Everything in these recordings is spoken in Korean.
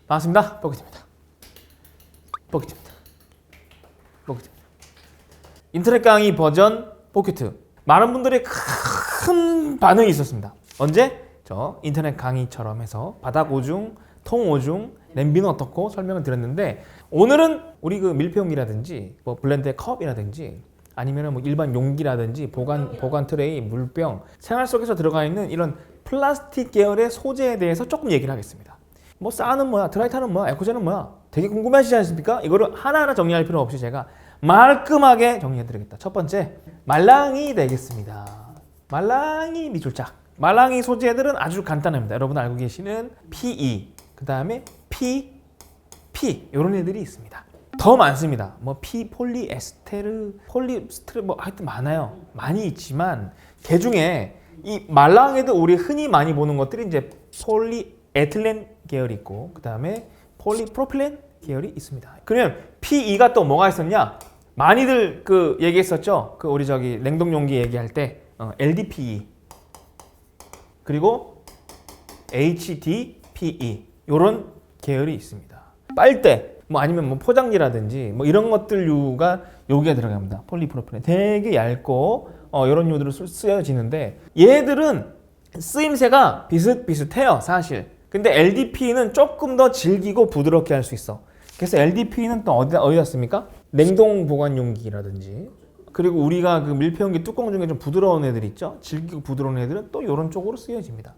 반갑습니다. 뽀기입니다. 뽀기입니다. 뽀기입니다. 인터넷 강의 버전 포켓. 많은 분들의 큰 반응이 있었습니다. 언제? 저 인터넷 강의처럼 해서 바닥 오중, 통 오중, 냄비는 어떻고 설명을 드렸는데, 오늘은 우리 그 밀폐용기라든지 뭐 블렌드의 컵이라든지 아니면은 뭐 일반 용기라든지 보관 트레이, 물병, 생활 속에서 들어가 있는 이런 플라스틱 계열의 소재에 대해서 조금 얘기를 하겠습니다. 뭐 사는 뭐야, 드라이타는 뭐야, 에코제는 뭐야, 되게 궁금하시지 않습니까? 이거를 하나하나 정리할 필요 없이 제가 말끔하게 정리해드리겠다. 첫 번째, 말랑이 되겠습니다. 말랑이 미줄짝. 말랑이 소재들은 아주 간단합니다. 여러분 알고 계시는 PE, 그 다음에 P 이런 애들이 있습니다. 더 많습니다. 뭐 폴리에스테르, 폴리스테르 뭐 하여튼 많아요. 많이 있지만 그 중에 이 말랑이들 우리 흔히 많이 보는 것들이 이제 폴리에틸렌 계열이 있고, 그 다음에 폴리프로필렌 계열이 있습니다. 그러면 PE가 또 뭐가 있었냐? 많이들 그 얘기했었죠. 그 우리 저기 냉동 용기 얘기할 때 LDPE 그리고 HDPE 이런 계열이 있습니다. 빨대 뭐 아니면 뭐 포장지라든지 뭐 이런 것들류가 여기에 들어갑니다. 폴리프로필렌 되게 얇고 이런 유들로 쓰여지는데, 얘들은 쓰임새가 비슷비슷해요 사실. 근데 LDP는 조금 더 질기고 부드럽게 할 수 있어. 그래서 LDP는 또 어디다 씁니까? 냉동 보관 용기라든지, 그리고 우리가 그 밀폐용기 뚜껑 중에 좀 부드러운 애들 있죠? 질기고 부드러운 애들은 또 이런 쪽으로 쓰여집니다.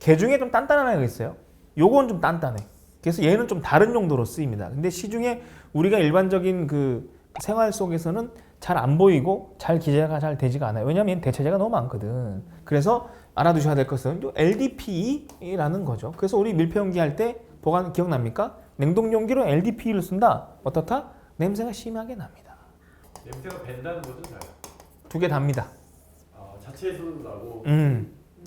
걔 중에 좀 단단한 애가 있어요. 요건 좀 단단해. 그래서 얘는 좀 다른 용도로 쓰입니다. 근데 시중에 우리가 일반적인 그 생활 속에서는 잘 안 보이고 잘 기재가 잘 되지가 않아요. 왜냐하면 대체재가 너무 많거든. 그래서 알아두셔야 될 것은 LDPE라는 거죠. 그래서 우리 밀폐용기 할 때 보관 기억납니까? 냉동용기로 LDPE를 쓴다. 어떻다? 냄새가 심하게 납니다. 냄새가 밴다는 것은 잘. 두 개 답니다. 자체에서도 나고.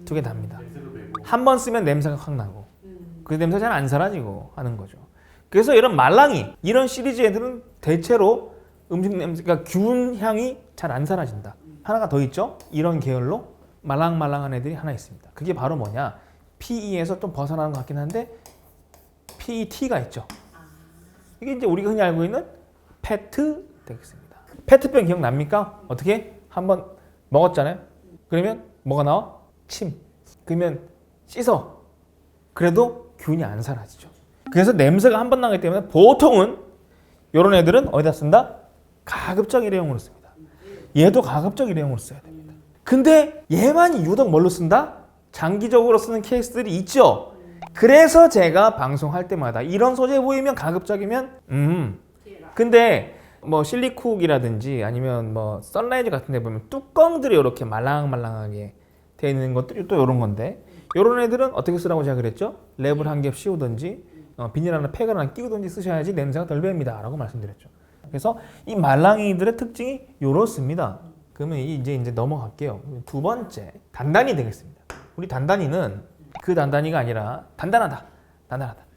두 개 답니다. 냄새도 배고. 한 번 쓰면 냄새가 확 나고, 그 냄새가 잘 안 사라지고 하는 거죠. 그래서 이런 말랑이, 이런 시리즈 애들은 대체로 음식 냄새가 균 향이 잘 안 사라진다. 하나가 더 있죠. 이런 계열로 말랑말랑한 애들이 하나 있습니다. 그게 바로 뭐냐? PE에서 좀 벗어나는 것 같긴 한데 PET가 있죠. 이게 이제 우리가 흔히 알고 있는 페트 되겠습니다. 페트병 기억납니까? 어떻게? 한번 먹었잖아요. 그러면 뭐가 나와? 침. 그러면 씻어. 그래도 균이 안 사라지죠. 그래서 냄새가 한 번 나기 때문에 보통은 이런 애들은 어디다 쓴다? 가급적 일회용으로 씁니다. 얘도 가급적 일회용으로 써야 됩니다. 근데 얘만 유독 뭘로 쓴다? 장기적으로 쓰는 케이스들이 있죠. 그래서 제가 방송할 때마다 이런 소재 보이면 가급적이면 근데 뭐 실리쿡이라든지 아니면 뭐 썬라이즈 같은 데 보면 뚜껑들이 이렇게 말랑말랑하게 되어 있는 것들이 또 이런 건데, 이런 애들은 어떻게 쓰라고 제가 그랬죠? 랩을 한 겹 씌우든지 비닐 하나 팩을 하나 끼우든지 쓰셔야지 냄새가 덜 밴니다 라고 말씀드렸죠. 그래서 이 말랑이들의 특징이 이렇습니다. 그러면 이제 넘어갈게요. 두 번째, 단단히 되겠습니다. 우리 단단히는 그 단단히가 아니라 단단하다.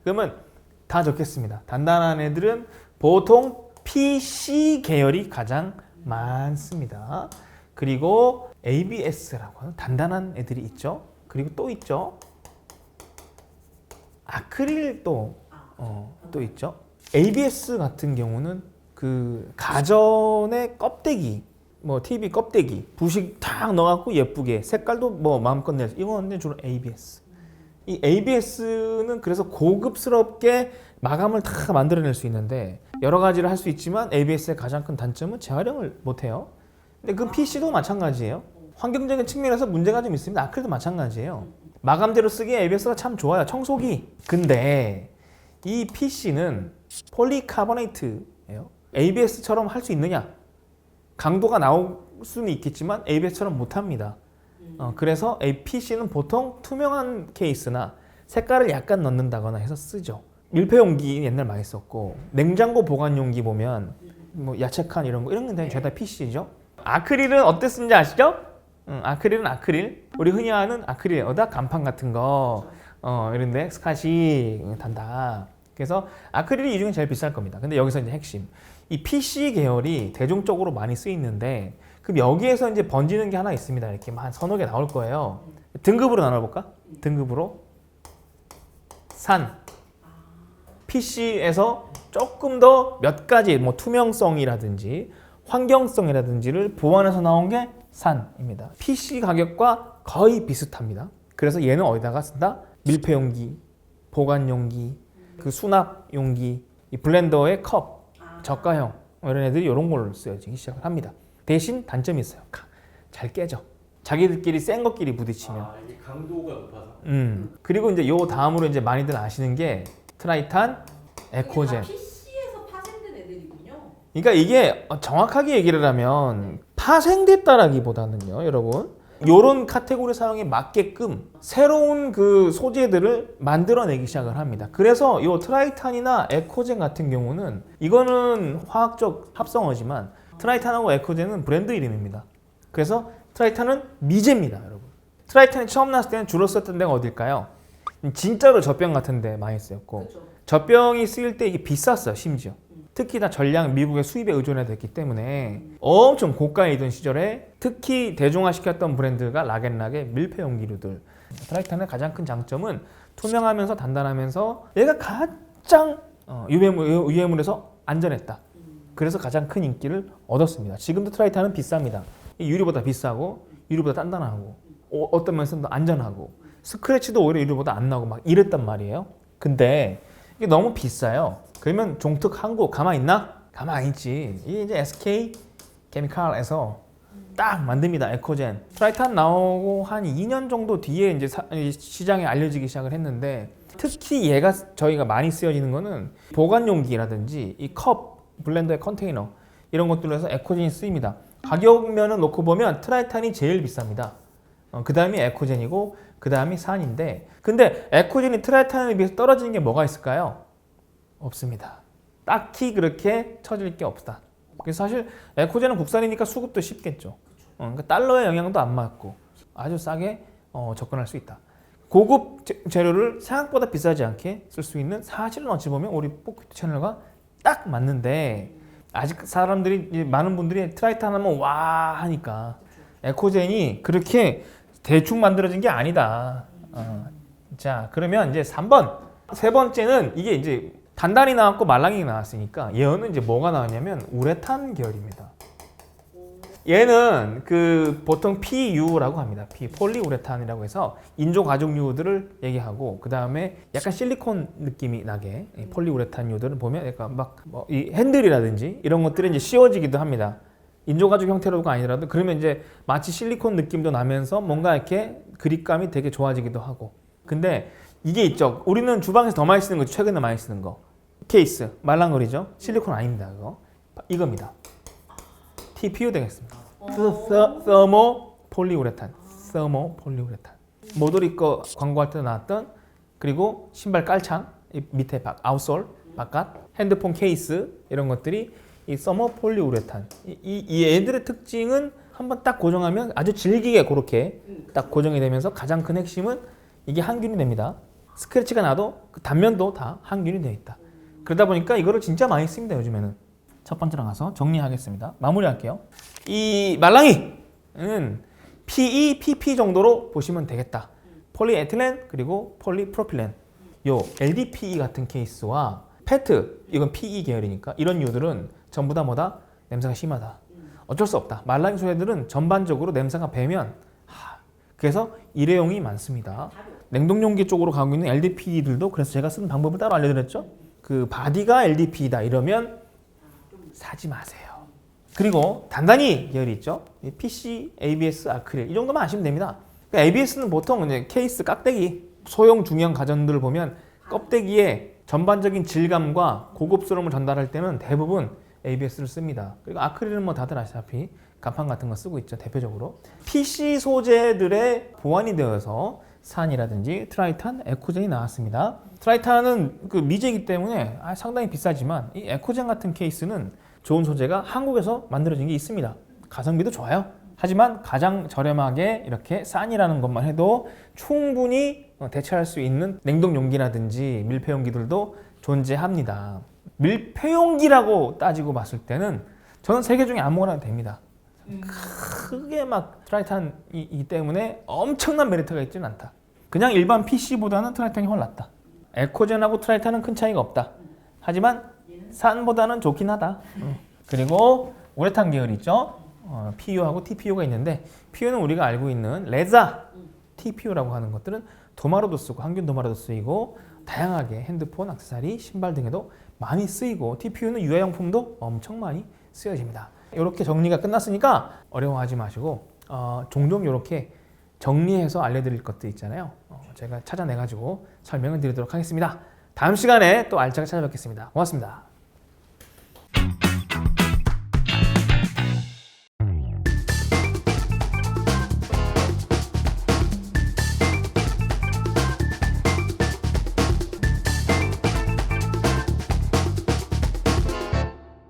그러면 다 적겠습니다. 단단한 애들은 보통 PC 계열이 가장 많습니다. 그리고 ABS라고 하는 단단한 애들이 있죠. 그리고 또 있죠. 아크릴 또 있죠. ABS 같은 경우는 그 가전의 껍데기, 뭐 TV 껍데기, 부식 탁 넣어갖고 예쁘게 색깔도 뭐 마음껏 내서, 이거는 주로 ABS. 이 ABS는 그래서 고급스럽게 마감을 다 만들어낼 수 있는데, 여러 가지를 할 수 있지만 ABS의 가장 큰 단점은 재활용을 못해요. 근데 그 PC도 마찬가지예요. 환경적인 측면에서 문제가 좀 있습니다. 아크릴도 마찬가지예요. 마감재로 쓰기에 ABS가 참 좋아요. 청소기. 근데 이 PC는 폴리카보네이트예요. ABS처럼 할 수 있느냐? 강도가 나올 수는 있겠지만 ABS처럼 못합니다. 그래서 PC는 보통 투명한 케이스나 색깔을 약간 넣는다거나 해서 쓰죠. 밀폐용기 옛날 많이 썼고, 냉장고 보관용기 보면 뭐 야채칸 이런 건 죄다 PC죠. 아크릴은 어때 쓰는지 아시죠? 아크릴은 아크릴. 우리 흔히 아는 아크릴, 간판 같은 거 이런데 스카시 단다. 그래서 아크릴이 이 중에 제일 비쌀 겁니다. 근데 여기서 이제 핵심, 이 PC 계열이 대중적으로 많이 쓰이는데, 그럼 여기에서 이제 번지는 게 하나 있습니다. 이렇게 한 서너 개 나올 거예요. 등급으로 나눠볼까? 등급으로 산, PC에서 조금 더 몇 가지 뭐 투명성이라든지 환경성이라든지를 보완해서 나온 게 산입니다. PC 가격과 거의 비슷합니다. 그래서 얘는 어디다가 쓴다? 밀폐 용기, 보관 용기, 그 수납 용기, 이 블렌더의 컵, 저가형 이런 애들이 이런 걸로 쓰여지기 시작을 합니다. 대신 단점이 있어요. 잘 깨져. 자기들끼리 센 것끼리 부딪히면. 이게 강도가 높아서. 그리고 이제 요 다음으로 이제 많이들 아시는 게 트라이탄, 에코젠. PC에서 파생된 애들이군요. 그러니까 이게 정확하게 얘기를 하면 파생됐다라기보다는요, 여러분. 요런 카테고리 사용에 맞게끔 새로운 그 소재들을 만들어내기 시작을 합니다. 그래서 요 트라이탄이나 에코젠 같은 경우는 이거는 화학적 합성어지만 트라이탄하고 에코젠은 브랜드 이름입니다. 그래서 트라이탄은 미제입니다, 여러분. 트라이탄이 처음 나왔을 때는 주로 썼던 데가 어딜까요? 진짜로 젖병 같은 데 많이 쓰였고 그렇죠. 젖병이 쓰일 때 이게 비쌌어요, 심지어. 특히 다 전량 미국의 수입에 의존해 됐기 때문에 엄청 고가이던 시절에 특히 대중화시켰던 브랜드가 락앤락의 밀폐 용기류들. 트라이탄의 가장 큰 장점은 투명하면서 단단하면서 얘가 가장 유해물에서 안전했다. 그래서 가장 큰 인기를 얻었습니다. 지금도 트라이탄은 비쌉니다. 유리보다 비싸고 유리보다 단단하고 어떤 면에서는 더 안전하고 스크래치도 오히려 유리보다 안 나고 막 이랬단 말이에요. 근데 이게 너무 비싸요. 그러면 종특 한국 가만히 있나? 가만히 있지. 이게 이제 SK 케미칼에서 딱 만듭니다. 에코젠. 트라이탄 나오고 한 2년 정도 뒤에 이제 시장에 알려지기 시작을 했는데 특히 얘가 저희가 많이 쓰여지는 거는 보관용기라든지 이 컵, 블렌더의 컨테이너 이런 것들로 해서 에코젠이 쓰입니다. 가격면은 놓고 보면 트라이탄이 제일 비쌉니다. 그 다음이 에코젠이고 그 다음이 산인데 근데 에코젠이 트라이탄에 비해서 떨어지는 게 뭐가 있을까요? 없습니다. 딱히 그렇게 처질 게 없다. 그래서 사실 에코젠은 국산이니까 수급도 쉽겠죠. 그러니까 달러의 영향도 안 맞고 아주 싸게 접근할 수 있다. 고급 재료를 생각보다 비싸지 않게 쓸 수 있는 사실은 어찌 보면 우리 포크트 채널과 딱 맞는데 아직 사람들이 많은 분들이 트라이탄 하면 와 하니까 에코젠이 그렇게 대충 만들어진 게 아니다. 자 그러면 이제 3번 세 번째는 이게 이제 단단히 나왔고 말랑이 나왔으니까 얘는 이제 뭐가 나왔냐면 우레탄 계열입니다. 얘는 그 보통 PU라고 합니다. 폴리우레탄이라고 해서 인조 가죽류들을 얘기하고 그 다음에 약간 실리콘 느낌이 나게 폴리우레탄류들을 보면 약간 막 이 핸들이라든지 이런 것들이 이제 씌워지기도 합니다. 인조 가죽 형태로가 아니더라도 그러면 이제 마치 실리콘 느낌도 나면서 뭔가 이렇게 그립감이 되게 좋아지기도 하고. 근데 이게 있죠. 우리는 주방에서 더 많이 쓰는 거 최근에 많이 쓰는 거 케이스 말랑거리죠. 실리콘 아닙니다. 이겁니다. TPU 되겠습니다. 서모 폴리우레탄. 모조리 거 광고할 때 나왔던 그리고 신발 깔창 밑에 아웃솔 바깥 핸드폰 케이스 이런 것들이 이 서머 폴리우레탄 이 애들의 특징은 한번 딱 고정하면 아주 질기게 그렇게 딱 고정이 되면서 가장 큰 핵심은 이게 항균이 됩니다. 스크래치가 나도 그 단면도 다 항균이 되어 있다. 그러다 보니까 이거를 진짜 많이 씁니다. 요즘에는. 첫 번째로 가서 정리하겠습니다. 마무리할게요. 이 말랑이는 PE, PP 정도로 보시면 되겠다. 폴리에틸렌 그리고 폴리프로필렌. 요 LDPE 같은 케이스와 페트 이건 PE 계열이니까 이런 유들은 전부 다 뭐다? 냄새가 심하다. 어쩔 수 없다. 말랑이 소재들은 전반적으로 냄새가 배면 그래서 일회용이 많습니다. 냉동용기 쪽으로 가고 있는 LDPE들도 그래서 제가 쓰는 방법을 따로 알려드렸죠. 그 바디가 LDPE다 이러면 사지 마세요. 그리고 단단히 계열이 있죠. PC, ABS, 아크릴 이 정도만 아시면 됩니다. ABS는 보통 이제 케이스 깍대기 소형 중형 가전들을 보면 껍데기에 전반적인 질감과 고급스러움을 전달할 때는 대부분 ABS를 씁니다. 그리고 아크릴은 뭐 다들 아시다시피 간판 같은 거 쓰고 있죠. 대표적으로 PC 소재들의 보완이 되어서 산이라든지 트라이탄, 에코젠이 나왔습니다. 트라이탄은 그 미제이기 때문에 상당히 비싸지만 이 에코젠 같은 케이스는 좋은 소재가 한국에서 만들어진 게 있습니다. 가성비도 좋아요. 하지만 가장 저렴하게 이렇게 산이라는 것만 해도 충분히 대체할 수 있는 냉동용기라든지 밀폐용기들도 존재합니다. 밀폐용기라고 따지고 봤을 때는 저는 세 개 중에 아무거나 해도 됩니다. 크게 막 트라이탄이기 때문에 엄청난 메리트가 있지는 않다. 그냥 일반 PC보다는 트라이탄이 훨 낫다. 에코젠하고 트라이탄은 큰 차이가 없다. 하지만 산보다는 좋긴 하다. 그리고 우레탄 계열 있죠. PU하고 TPU가 있는데 PU는 우리가 알고 있는 레자, TPU라고 하는 것들은 도마로도 쓰고 항균 도마로도 쓰이고 다양하게 핸드폰, 액세서리, 신발 등에도 많이 쓰이고 TPU는 유해용품도 엄청 많이 쓰여집니다. 이렇게 정리가 끝났으니까 어려워하지 마시고 종종 이렇게 정리해서 알려드릴 것들 있잖아요. 제가 찾아내가지고 설명을 드리도록 하겠습니다. 다음 시간에 또 알차게 찾아뵙겠습니다. 고맙습니다.